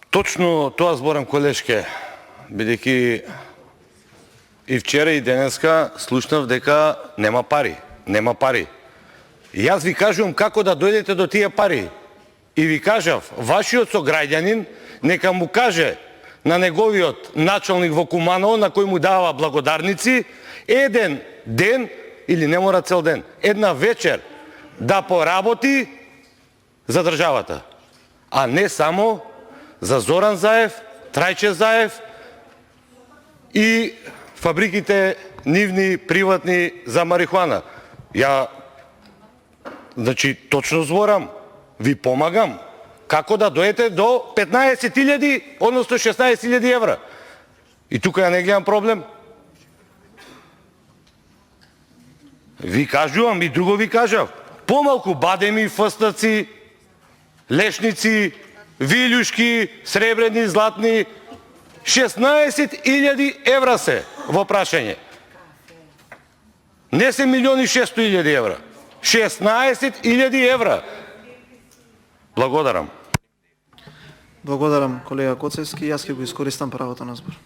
Точно тоа зборам, колешке, бидејќи и вчера и денеска слушнав дека нема пари. Нема пари. И јас ви кажувам како да дојдете до тие пари. И ви кажав, вашиот сограѓанин нека му каже на неговиот началник во Куманово, на кој му дава благодарници, еден ден, или не мора цел ден, една вечер да поработи за државата. А не само за Зоран Заев, Трајче Заев и фабриките нивни, приватни за марихуана. Значи, точно зборам, ви помагам како да дојдете до 15.000, односно 16.000 евра. И тука ја не гледам проблем. Ви кажувам и друго ви кажав. Помалку бадеми, фстаци, лешници, вилјушки, сребрени, златни, 16.000 евра се во прашање. Не се 1.600.000 евра. 16.000 евра. Благодарам. Благодарам, колега Коцевски. Јас ќе го искористам правото на збор.